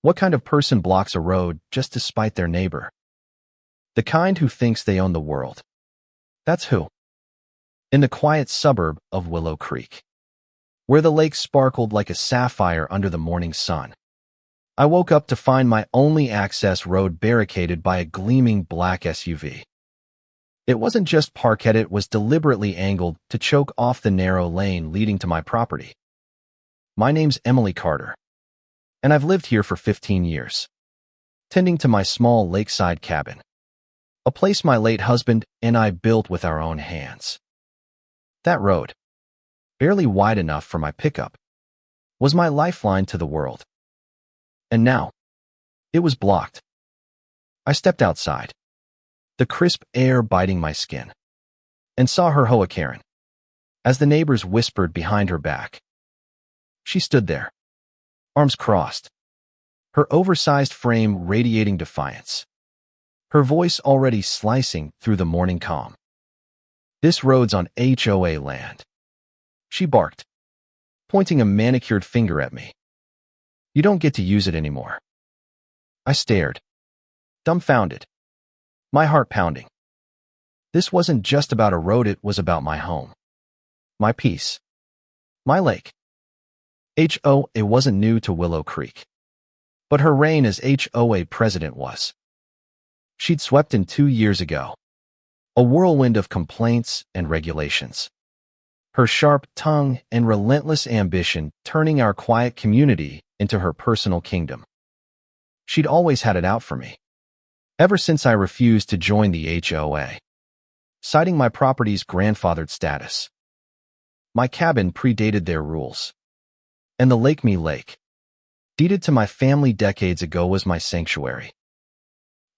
What kind of person blocks a road just to spite their neighbor? The kind who thinks they own the world. That's who. In the quiet suburb of Willow Creek, where the lake sparkled like a sapphire under the morning sun, I woke up to find my only access road barricaded by a gleaming black SUV. It wasn't just parked, it was deliberately angled to choke off the narrow lane leading to my property. My name's Emily Carter, and I've lived here for 15 years, tending to my small lakeside cabin, a place my late husband and I built with our own hands. That road, barely wide enough for my pickup, was my lifeline to the world. And now, it was blocked. I stepped outside, the crisp air biting my skin, and saw her HOA Karen, as the neighbors whispered behind her back. She stood there, arms crossed, her oversized frame radiating defiance, her voice already slicing through the morning calm. "This road's on HOA land," she barked, pointing a manicured finger at me. "You don't get to use it anymore." I stared, dumbfounded, my heart pounding. This wasn't just about a road, it was about my home, my peace, my lake. HOA wasn't new to Willow Creek, but her reign as HOA president was. She'd swept in 2 years ago, a whirlwind of complaints and regulations, her sharp tongue and relentless ambition turning our quiet community into her personal kingdom. She'd always had it out for me, ever since I refused to join the HOA, citing my property's grandfathered status. My cabin predated their rules, and the Lake Me Lake, deeded to my family decades ago, was my sanctuary.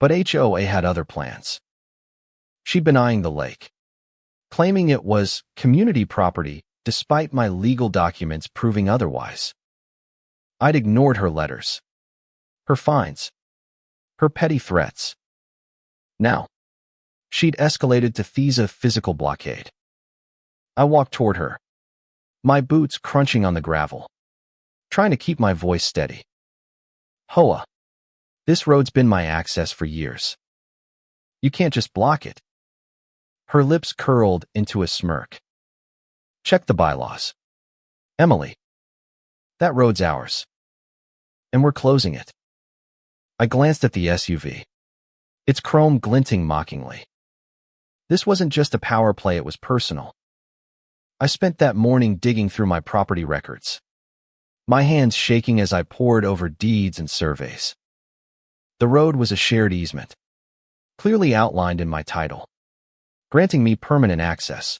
But HOA had other plans. She'd been eyeing the lake, claiming it was community property despite my legal documents proving otherwise. I'd ignored her letters, her fines, her petty threats. Now, she'd escalated to physical blockade. I walked toward her, my boots crunching on the gravel, trying to keep my voice steady. "HOA, this road's been my access for years. You can't just block it." Her lips curled into a smirk. "Check the bylaws, Emily. That road's ours, and we're closing it." I glanced at the SUV, its chrome glinting mockingly. This wasn't just a power play, it was personal. I spent that morning digging through my property records, my hands shaking as I pored over deeds and surveys. The road was a shared easement, clearly outlined in my title, granting me permanent access.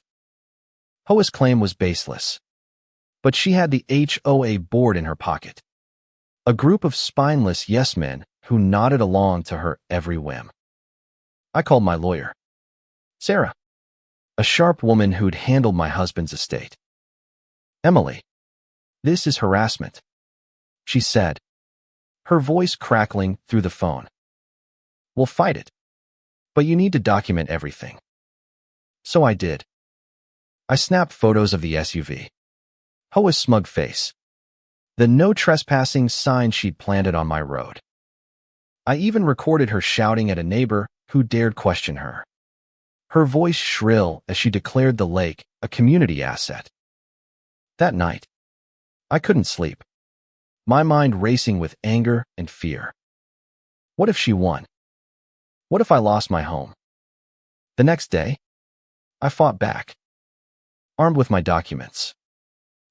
HOA's claim was baseless, but she had the HOA board in her pocket, a group of spineless yes-men who nodded along to her every whim. I called my lawyer, Sarah, a sharp woman who'd handled my husband's estate. "Emily, this is harassment," she said, her voice crackling through the phone. "We'll fight it, but you need to document everything." So I did. I snapped photos of the SUV, HOA's smug face, the no trespassing sign she'd planted on my road. I even recorded her shouting at a neighbor who dared question her, her voice shrill as she declared the lake a community asset. That night, I couldn't sleep, my mind racing with anger and fear. What if she won? What if I lost my home? The next day, I fought back, armed with my documents.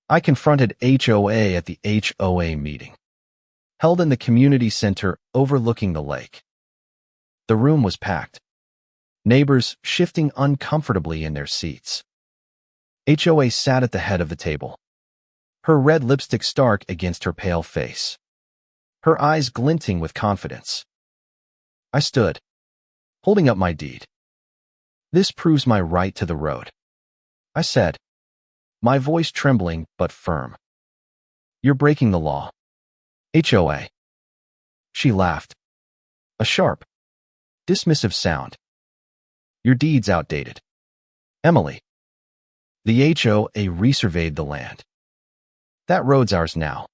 I confronted HOA at the HOA meeting, held in the community center overlooking the lake. The room was packed, neighbors shifting uncomfortably in their seats. HOA sat at the head of the table, her red lipstick stark against her pale face, her eyes glinting with confidence. I stood, holding up my deed. "This proves my right to the road," I said, my voice trembling but firm. "You're breaking the law, HOA." She laughed, a sharp, dismissive sound. "Your deed's outdated, Emily. The HOA resurveyed the land. That road's ours now."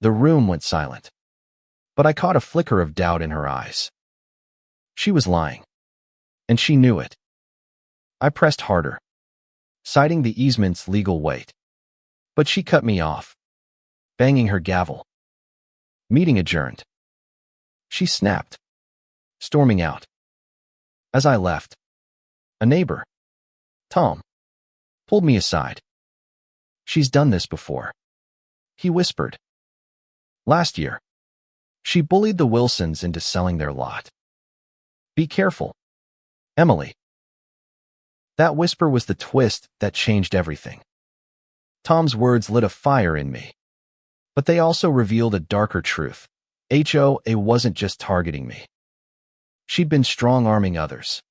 The room went silent. But I caught a flicker of doubt in her eyes. She was lying, and she knew it. I pressed harder, citing the easement's legal weight. But she cut me off, banging her gavel. Meeting adjourned. She snapped, storming out. As I left, a neighbor, Tom, pulled me aside. "She's done this before," he whispered. "Last year, she bullied the Wilsons into selling their lot. Be careful, Emily." That whisper was the twist that changed everything. Tom's words lit a fire in me, but they also revealed a darker truth. HOA wasn't just targeting me. She'd been strong-arming others,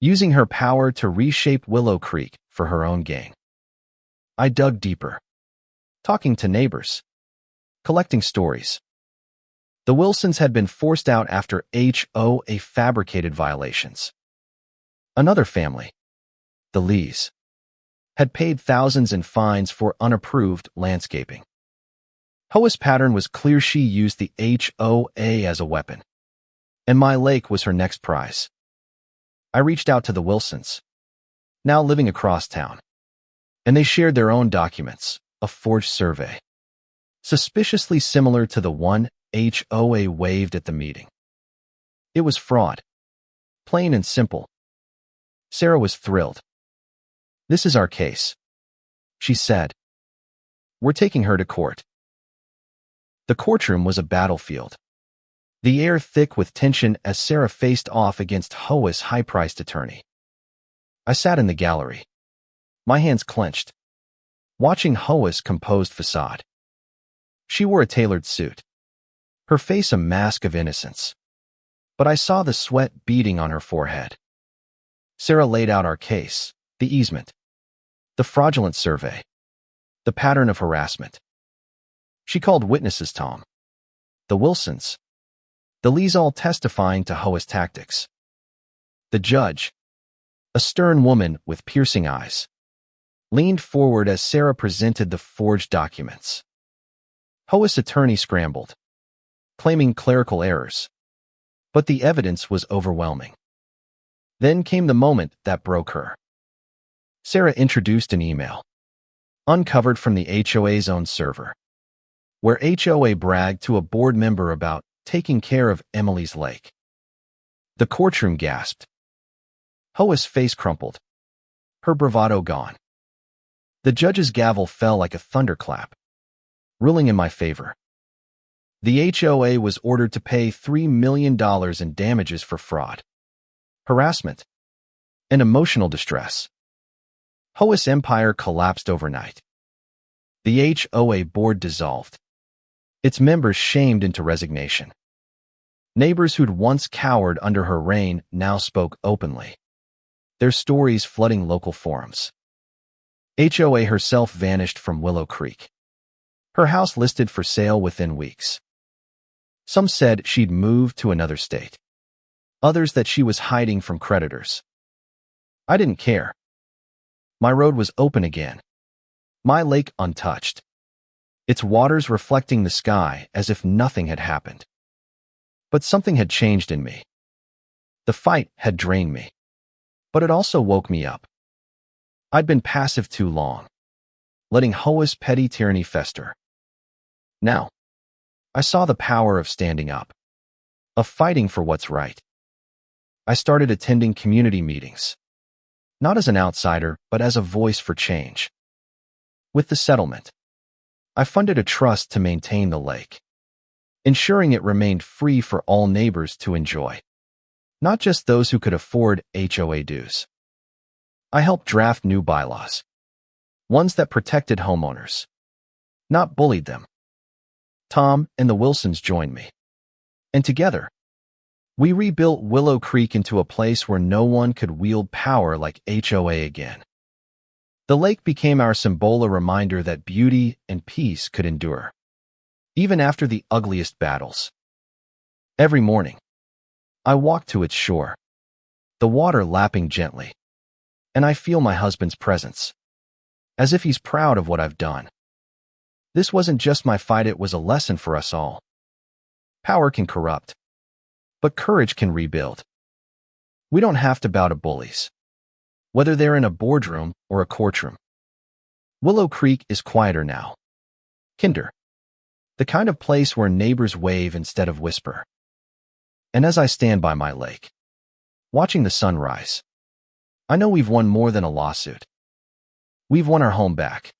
using her power to reshape Willow Creek for her own gain. I dug deeper, talking to neighbors, collecting stories. The Wilsons had been forced out after HOA fabricated violations. Another family, the Lees, had paid thousands in fines for unapproved landscaping. HOA's pattern was clear. She used the HOA as a weapon, and my lake was her next prize. I reached out to the Wilsons, now living across town, and they shared their own documents, a forged survey, suspiciously similar to the one HOA waived at the meeting. It was fraud, plain and simple. Sarah was thrilled. "This is our case," she said. "We're taking her to court." The courtroom was a battlefield, the air thick with tension as Sarah faced off against HOA's high-priced attorney. I sat in the gallery, my hands clenched, watching HOA's composed facade. She wore a tailored suit, her face a mask of innocence, but I saw the sweat beading on her forehead. Sarah laid out our case, the easement, the fraudulent survey, the pattern of harassment. She called witnesses: Tom, the Wilsons, the Lees, all testifying to HOA's tactics. The judge, a stern woman with piercing eyes, leaned forward as Sarah presented the forged documents. HOA's attorney scrambled, claiming clerical errors, but the evidence was overwhelming. Then came the moment that broke her. Sarah introduced an email, uncovered from the HOA's own server, where HOA bragged to a board member about taking care of Emily's lake. The courtroom gasped. HOA's face crumpled, her bravado gone. The judge's gavel fell like a thunderclap, ruling in my favor. The HOA was ordered to pay $3 million in damages for fraud, harassment, and emotional distress. HOA's empire collapsed overnight. The HOA board dissolved, its members shamed into resignation. Neighbors who'd once cowered under her reign now spoke openly, their stories flooding local forums. HOA herself vanished from Willow Creek, her house listed for sale within weeks. Some said she'd moved to another state, others that she was hiding from creditors. I didn't care. My road was open again, my lake untouched, its waters reflecting the sky as if nothing had happened. But something had changed in me. The fight had drained me, but it also woke me up. I'd been passive too long, letting HOA's petty tyranny fester. Now, I saw the power of standing up, of fighting for what's right. I started attending community meetings, not as an outsider, but as a voice for change. With the settlement, I funded a trust to maintain the lake, ensuring it remained free for all neighbors to enjoy, not just those who could afford HOA dues. I helped draft new bylaws, ones that protected homeowners, not bullied them. Tom and the Wilsons joined me, and together, we rebuilt Willow Creek into a place where no one could wield power like HOA again. The lake became our symbol, a reminder that beauty and peace could endure, even after the ugliest battles. Every morning, I walk to its shore, the water lapping gently, and I feel my husband's presence, as if he's proud of what I've done. This wasn't just my fight, it was a lesson for us all. Power can corrupt, but courage can rebuild. We don't have to bow to bullies, whether they're in a boardroom or a courtroom. Willow Creek is quieter now. Kinder. The kind of place where neighbors wave instead of whisper. And as I stand by my lake, watching the sun rise, I know we've won more than a lawsuit. We've won our home back.